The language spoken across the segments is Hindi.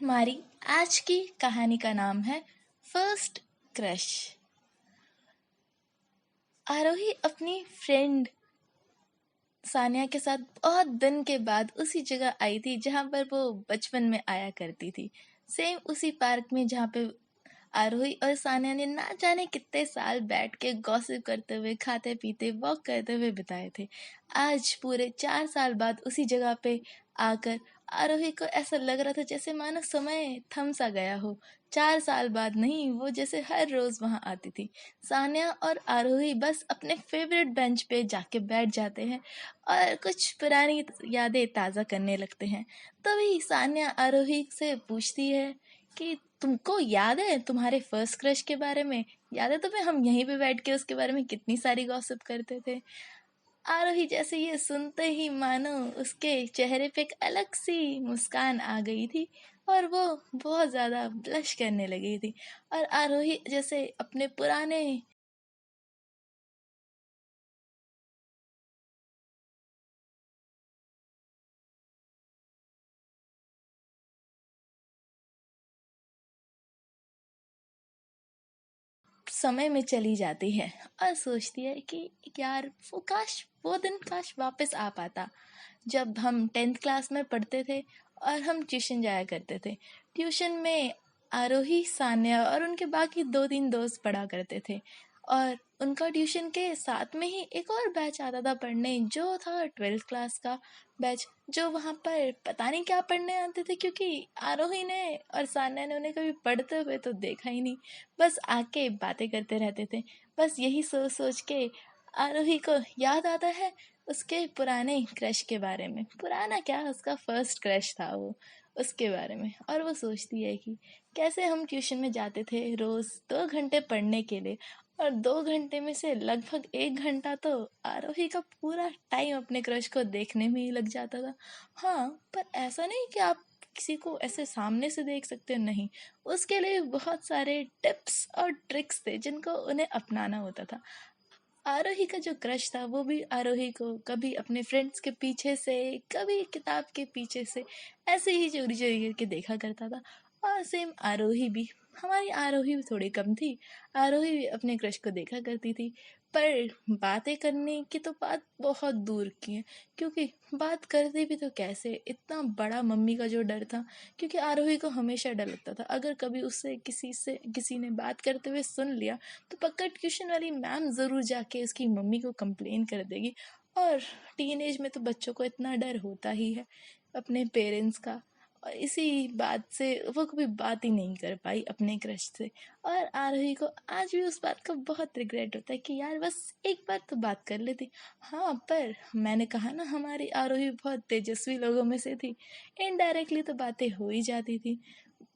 हमारी आज की कहानी का नाम है फर्स्ट क्रश। आरोही अपनी फ्रेंड सानिया के साथ बहुत दिन के बाद उसी जगह आई थी जहां पर वो बचपन में आया करती थी। सेम उसी पार्क में जहां पे आरोही और सानिया ने ना जाने कितने साल बैठ के गॉसिप करते हुए, खाते पीते, वॉक करते हुए बिताए थे। आज पूरे 4 साल बाद उसी जगह पे आकर आरोही को ऐसा लग रहा था जैसे मानो समय थम सा गया हो। 4 साल बाद नहीं, वो जैसे हर रोज वहां आती थी। सानिया और आरोही बस अपने फेवरेट बेंच पे जाके बैठ जाते हैं और कुछ पुरानी यादें ताज़ा करने लगते हैं। तभी सानिया आरोही से पूछती है कि तुमको याद है तुम्हारे फर्स्ट क्रश के बारे में? याद है तुम्हें हम यहीं पे बैठ के उसके बारे में कितनी सारी गॉसिप करते थे? आरोही जैसे ये सुनते ही मानो उसके चेहरे पे एक अलग सी मुस्कान आ गई थी और वो बहुत ज्यादा ब्लश करने लगी थी। और आरोही जैसे अपने पुराने समय में चली जाती है और सोचती है कि यार वो दिन काश वापस आ पाता जब हम 10th क्लास में पढ़ते थे और हम ट्यूशन जाया करते थे। ट्यूशन में आरोही, सान्या और उनके बाकी 2-3 दोस्त पढ़ा करते थे और उनका ट्यूशन के साथ में ही एक और बैच आता था पढ़ने, जो था 12th क्लास का बैच, जो वहाँ पर पता नहीं क्या पढ़ने आते थे क्योंकि आरोही ने और सान्या ने उन्हें कभी पढ़ते हुए तो देखा ही नहीं। बस आके बातें करते रहते थे। बस यही सोच सोच के आरोही को याद आता है उसके पुराने क्रश के बारे में। पुराना क्या, उसका फर्स्ट क्रश था वो, उसके बारे में। और वो सोचती है कि कैसे हम ट्यूशन में जाते थे रोज 2 घंटे पढ़ने के लिए और 2 घंटे में से लगभग 1 घंटा तो आरोही का पूरा टाइम अपने क्रश को देखने में ही लग जाता था। हाँ, पर ऐसा नहीं कि आप किसी को ऐसे सामने से देख सकते हो, नहीं। उसके लिए बहुत सारे टिप्स और ट्रिक्स थे जिनको उन्हें अपनाना होता था। आरोही का जो क्रश था वो भी आरोही को कभी अपने फ्रेंड्स के पीछे से, कभी किताब के पीछे से ऐसे ही चोरी चोरी करके देखा करता था। और सेम आरोही भी, हमारी आरोही भी थोड़ी कम थी। आरोही भी अपने क्रश को देखा करती थी, पर बातें करने की तो बात बहुत दूर की है, क्योंकि बात करती भी तो कैसे, इतना बड़ा मम्मी का जो डर था। क्योंकि आरोही को हमेशा डर लगता था अगर कभी उससे किसी ने बात करते हुए सुन लिया तो पक्का ट्यूशन वाली मैम ज़रूर जाके उसकी मम्मी को कंप्लेन कर देगी। और टीनेज में तो बच्चों को इतना डर होता ही है अपने पेरेंट्स का। और इसी बात से वो कभी बात ही नहीं कर पाई अपने क्रश से। और आरोही को आज भी उस बात का बहुत रिग्रेट होता है कि यार बस एक बार तो बात कर लेती। हाँ, पर मैंने कहा ना, हमारी आरोही बहुत तेजस्वी लोगों में से थी। इनडायरेक्टली तो बातें हो ही जाती थी।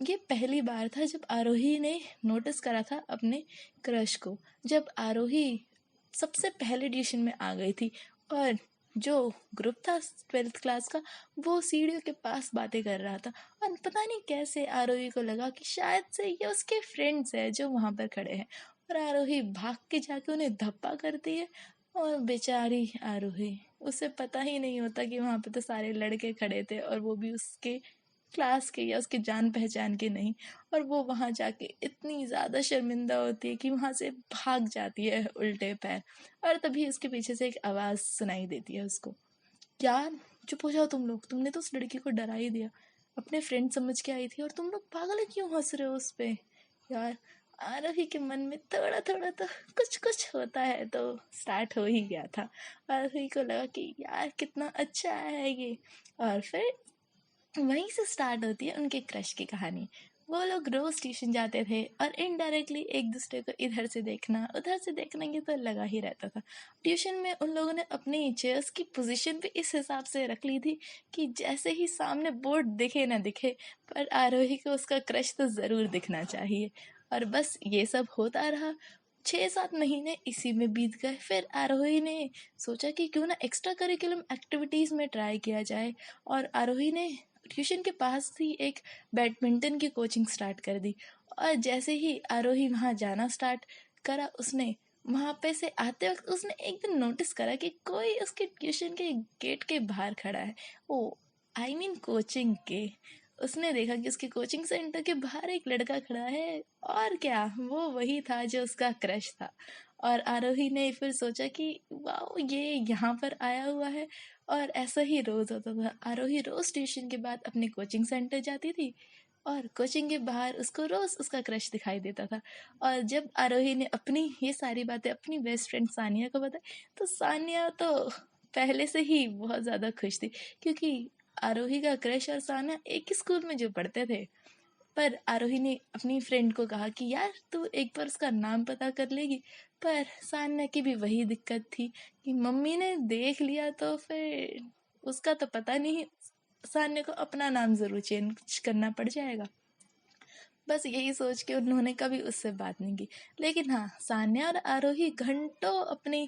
ये पहली बार था जब आरोही ने नोटिस करा था अपने क्रश को, जब आरोही सबसे पहले ट्यूशन में आ गई थी और जो ग्रुप था 12th क्लास का वो सीढ़ियों के पास बातें कर रहा था। और पता नहीं कैसे आरोही को लगा कि शायद से ये उसके फ्रेंड्स है जो वहां पर खड़े हैं। और आरोही भाग के जाके उन्हें धप्पा करती है। और बेचारी आरोही, उसे पता ही नहीं होता कि वहां पे तो सारे लड़के खड़े थे और वो भी उसके क्लास के या उसके जान पहचान के नहीं। और वो वहां जाके इतनी ज्यादा शर्मिंदा होती है कि वहां से भाग जाती है उल्टे पैर। और तभी उसके पीछे से एक आवाज सुनाई देती है उसको, यार चुप हो जाओ तुम लोग, तुमने तो उस लड़की को डरा ही दिया। अपने फ्रेंड समझ के आई थी और तुम लोग पागल है, क्यों हंस रहे हो उस पे? यार, आरवी के मन में थोड़ा थोड़ा तो कुछ कुछ होता है, तो स्टार्ट हो ही गया था। आरवी को लगा कि यार कितना अच्छा है ये। और फिर वहीं से स्टार्ट होती है उनके क्रश की कहानी। वो लोग रोज ट्यूशन जाते थे और इनडायरेक्टली एक दूसरे को इधर से देखना उधर से देखना ये तो लगा ही रहता था। ट्यूशन में उन लोगों ने अपनी चेयर्स की पोजीशन भी इस हिसाब से रख ली थी कि जैसे ही सामने बोर्ड दिखे ना दिखे, पर आरोही को उसका क्रश तो जरूर दिखना चाहिए। और बस ये सब होता रहा। 6-7 महीने इसी में बीत गए। फिर आरोही ने सोचा कि क्यों ना एक्स्ट्रा करिकुलम एक्टिविटीज में ट्राई किया जाए। और आरोही ने ट्यूशन के पास ही एक बैडमिंटन की कोचिंग स्टार्ट कर दी। और जैसे ही आरोही वहां जाना स्टार्ट करा, उसने वहां पे से आते वक्त उसने एक दिन नोटिस करा कि कोई उसके ट्यूशन के गेट के बाहर खड़ा है। ओ, आई मीन कोचिंग के। उसने देखा कि उसके कोचिंग सेंटर के बाहर एक लड़का खड़ा है, और क्या, वो वही था जो उसका क्रश था। और आरोही ने फिर सोचा कि वाह, ये यहाँ पर आया हुआ है। और ऐसा ही रोज होता था। आरोही रोज ट्यूशन के बाद अपने कोचिंग सेंटर जाती थी, और कोचिंग के बाहर उसको रोज उसका क्रश दिखाई देता था। और जब आरोही ने अपनी ये सारी बातें अपनी बेस्ट फ्रेंड सानिया को बताई, तो सानिया तो पहले से ही बहुत ज्यादा खुश थी, क्योंकि आरोही का क्रश और सानिया एक ही स्कूल में जो पढ़ते थे। पर आरोही ने अपनी फ्रेंड को कहा कि यार तू एक बार उसका नाम पता कर लेगी। पर सान्या की भी वही दिक्कत थी कि मम्मी ने देख लिया तो फिर उसका तो पता नहीं, सान्या को अपना नाम जरूर चेंज करना पड़ जाएगा। बस यही सोच के उन्होंने कभी उससे बात नहीं की। लेकिन हाँ, सान्या और आरोही घंटों अपनी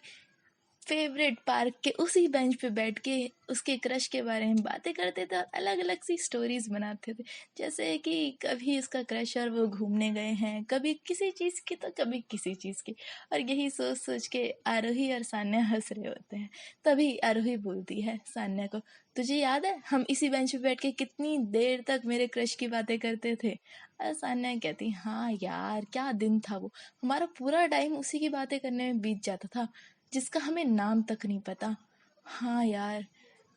फेवरेट पार्क के उसी बेंच पे बैठ के उसके क्रश के बारे में बातें करते थे और अलग अलग सी स्टोरीज बनाते थे। जैसे कि कभी उसका क्रश और वो घूमने गए हैं, कभी किसी चीज़ की तो कभी किसी चीज़ की। और यही सोच सोच के आरोही और सान्या हंस रहे होते हैं। तभी आरोही बोलती है सान्या को, तुझे याद है हम इसी बेंच पे बैठ के कितनी देर तक मेरे क्रश की बातें करते थे? और सान्या कहती, हाँ यार, क्या दिन था वो, हमारा पूरा टाइम उसी की बातें करने में बीत जाता था, जिसका हमें नाम तक नहीं पता। हाँ यार।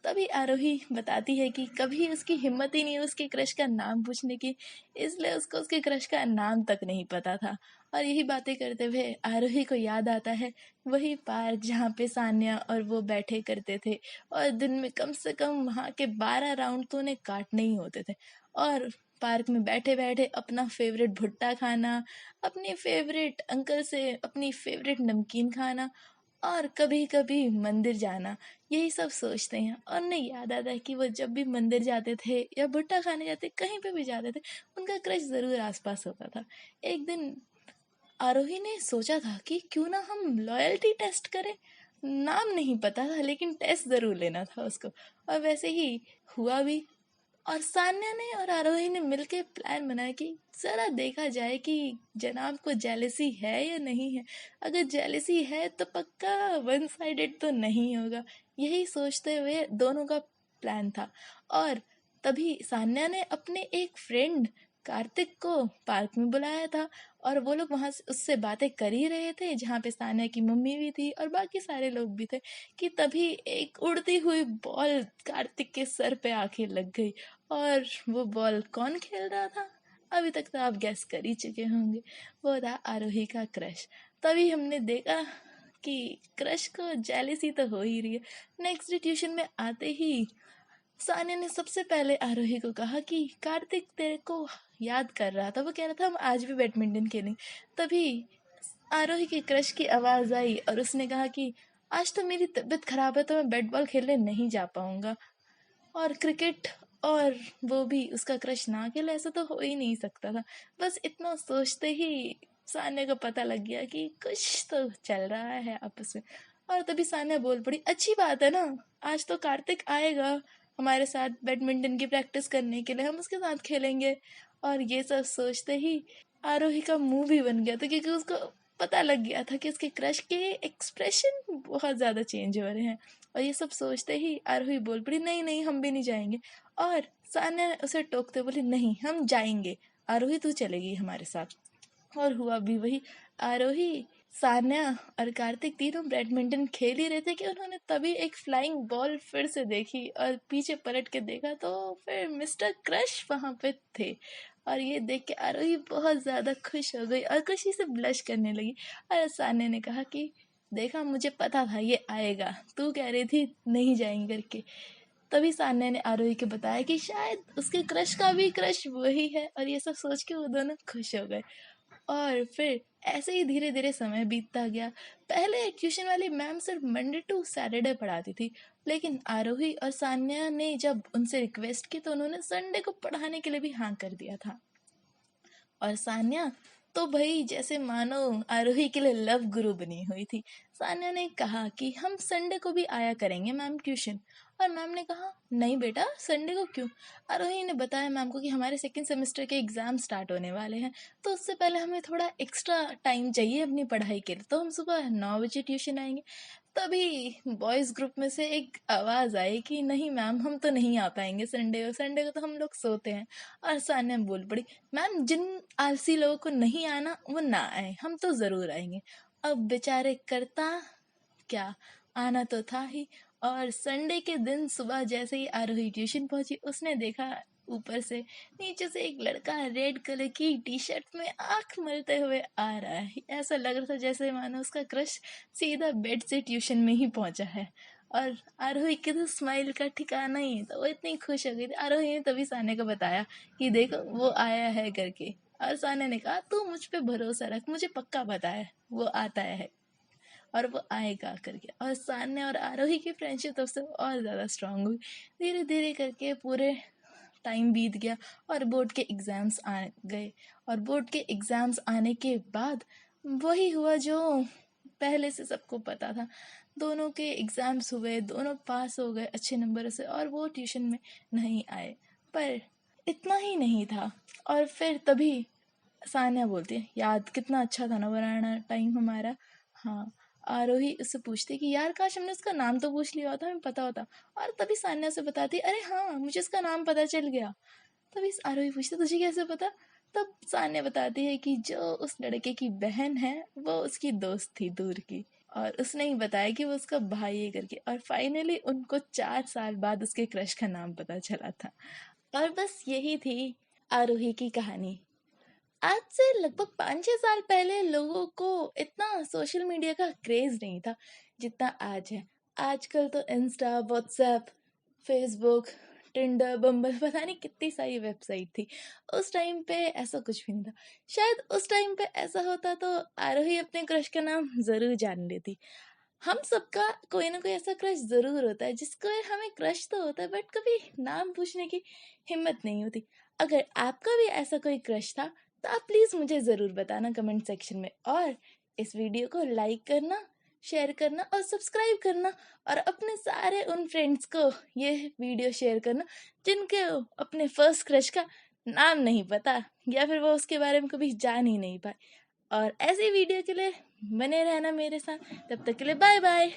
तभी आरोही बताती है कि कभी उसकी हिम्मत ही नहीं है उसके क्रश का नाम पूछने की, इसलिए उसको उसके क्रश का नाम तक नहीं पता था। और यही बातें करते हुए आरोही को याद आता है वही पार्क जहाँ पे सान्या और वो बैठे करते थे, और दिन में कम से कम वहाँ के 12 राउंड तो उन्हें काटने ही होते थे। और पार्क में बैठे बैठे अपना फेवरेट भुट्टा खाना, अपने फेवरेट अंकल से अपनी फेवरेट नमकीन खाना, और कभी कभी मंदिर जाना, यही सब सोचते हैं। और उन्हें याद आता है कि वो जब भी मंदिर जाते थे या भुट्टा खाने जाते, कहीं पे भी जाते थे, उनका क्रश जरूर आसपास होता था। एक दिन आरोही ने सोचा था कि क्यों ना हम लॉयल्टी टेस्ट करें। नाम नहीं पता था, लेकिन टेस्ट जरूर लेना था उसको। और वैसे ही हुआ भी। और सान्या ने और आरोही ने मिलकर प्लान बनाया कि जरा देखा जाए कि जनाब को जेलसी है या नहीं है। अगर जेलसी है तो पक्का वन साइडेड तो नहीं होगा। यही सोचते हुए दोनों का प्लान था। और तभी सान्या ने अपने एक फ्रेंड कार्तिक को पार्क में बुलाया था, और वो लोग वहां से उससे बातें कर ही रहे थे, जहाँ पे सान्या की मम्मी भी थी और बाकी सारे लोग भी थे, कि तभी एक उड़ती हुई बॉल कार्तिक के सर पे आके लग गई। और वो बॉल कौन खेल रहा था? अभी तक तो आप गैस कर ही चुके होंगे, वो था आरोही का क्रश। तभी हमने देखा कि क्रश को जेलिसी तो हो ही रही है। नेक्स्ट डे ट्यूशन में आते ही सानिया ने सबसे पहले आरोही को कहा कि कार्तिक तेरे को याद कर रहा था, वो कह रहा था हम आज भी बैडमिंटन खेलें। तभी आरोही की क्रश की आवाज आई और उसने कहा कि आज तो मेरी तबीयत खराब है, तो मैं बैट बॉल खेलने नहीं जा पाऊंगा। और क्रिकेट, और वो भी उसका क्रश ना खेले, ऐसा तो हो ही नहीं सकता था। बस इतना सोचते ही सान्या को पता लग गया कि कुछ तो चल रहा है आपस में। और तभी सान्या बोल पड़ी, अच्छी बात है ना, आज तो कार्तिक आएगा हमारे साथ बैडमिंटन की प्रैक्टिस करने के लिए, हम उसके साथ खेलेंगे। और ये सब सोचते ही आरोही का मुंह भी बन गया था, क्योंकि उसको पता लग गया था कि उसके क्रश के एक्सप्रेशन बहुत ज्यादा चेंज हो रहे हैं। और ये सब सोचते ही आरोही बोल पड़ी, नहीं नहीं, हम भी नहीं जाएंगे। और सान्या उसे टोकते बोली, नहीं हम जाएंगे, आरोही तू चलेगी हमारे साथ। और हुआ भी वही। आरोही, सान्या और कार्तिक तीनों बैडमिंटन खेल ही रहे थे कि उन्होंने तभी एक फ्लाइंग बॉल फिर से देखी, और पीछे पलट के देखा तो फिर मिस्टर क्रश वहां पे थे। और ये देख के आरोही बहुत ज्यादा खुश हो गई और खुशी से ब्लश करने लगी। और सान्या ने कहा कि देखा, मुझे पता था ये आएगा, तू कह रही थी नहीं जाएंगे करके। तभी सान्या ने आरोही को बताया कि शायद उसके क्रश का भी क्रश वही है, और ये सब सोच के वो दोनों खुश हो गए। और फिर ऐसे ही धीरे धीरे समय बीतता गया। पहले ट्यूशन वाली मैम सिर्फ मंडे टू सैटरडे पढ़ाती थी, लेकिन आरोही और सान्या ने जब उनसे रिक्वेस्ट की तो उन्होंने संडे को पढ़ाने के लिए भी हाँ कर दिया था। और सान्या तो भाई जैसे मानो आरोही के लिए लव गुरु बनी हुई थी। सान्या ने कहा कि हम संडे को भी आया करेंगे मैम ट्यूशन। और मैम ने कहा नहीं बेटा, संडे को क्यों? आरोही ने बताया मैम को कि हमारे सेकंड सेमेस्टर के एग्जाम स्टार्ट होने वाले हैं, तो उससे पहले हमें थोड़ा एक्स्ट्रा टाइम चाहिए अपनी पढ़ाई के लिए, तो हम सुबह 9 बजे ट्यूशन आएंगे। तभी बॉयज ग्रुप में से एक आवाज आई कि नहीं मैम, हम तो नहीं आ पाएंगे संडे को तो हम लोग सोते हैं। और सान्या बोल पड़ी, मैम जिन आलसी लोगों को नहीं आना वो ना आए, हम तो जरूर आएंगे। अब बेचारे करता क्या, आना तो था ही। और संडे के दिन सुबह जैसे ही आरोही ट्यूशन पहुंची, उसने देखा ऊपर से नीचे से एक लड़का रेड कलर की टी शर्ट में आंख मलते हुए आ रहा है। ऐसा लग रहा था जैसे मानो उसका क्रश सीधा बेड से ट्यूशन में ही पहुंचा है। और आरोही के तो स्माइल का ठिकाना ही नहीं था, वो इतनी खुश हो गई थी। आरोही ने तभी सान्या को बताया कि देखो वो आया है करके। और सान्या ने कहा तू मुझ पे भरोसा रख, मुझे पक्का पता है वो आता है और वो आएगा करके। और सान्या और आरोही की फ्रेंडशिप तब से और ज़्यादा स्ट्रांग हुई। धीरे धीरे करके पूरे टाइम बीत गया और बोर्ड के एग्ज़ाम्स आ गए। और बोर्ड के एग्ज़ाम्स आने के बाद वही हुआ जो पहले से सबको पता था। दोनों के एग्ज़ाम्स हुए, दोनों पास हो गए अच्छे नंबर से और वो ट्यूशन में नहीं आए। पर इतना ही नहीं था। और फिर तभी सान्या बोलती है, याद कितना अच्छा था ना पुराना टाइम हमारा। हाँ। आरोही उससे पूछती कि यार काश हमने उसका नाम तो पूछ लिया होता, हमें पता होता। और तभी सान्या से बताती, अरे हाँ मुझे उसका नाम पता चल गया। तभी आरोही पूछती तुझे कैसे पता। तब सान्या बताती है कि जो उस लड़के की बहन है वो उसकी दोस्त थी दूर की, और उसने ही बताया कि वो उसका भाई है करके। और फाइनली उनको 4 साल बाद उसके क्रश का नाम पता चला था। और बस यही थी आरोही की कहानी। आज से लगभग 5-6 साल पहले लोगों को इतना सोशल मीडिया का क्रेज नहीं था जितना आज है। आजकल तो इंस्टा, व्हाट्सएप, फेसबुक, टिंडर, बम्बल, पता नहीं कितनी सारी वेबसाइट थी। उस टाइम पे ऐसा कुछ भी नहीं था। शायद उस टाइम पे ऐसा होता तो आरोही अपने क्रश का नाम जरूर जान लेती। हम सबका कोई ना कोई ऐसा क्रश जरूर होता है जिसको हमें क्रश तो होता है बट कभी नाम पूछने की हिम्मत नहीं होती। अगर आपका भी ऐसा कोई क्रश था तो आप प्लीज मुझे जरूर बताना कमेंट सेक्शन में। और इस वीडियो को लाइक करना, शेयर करना और सब्सक्राइब करना। और अपने सारे उन फ्रेंड्स को ये वीडियो शेयर करना जिनके अपने फर्स्ट क्रश का नाम नहीं पता या फिर वो उसके बारे में कभी जान ही नहीं पाए। और ऐसे वीडियो के लिए बने रहना मेरे साथ। तब तक के लिए बाय बाय।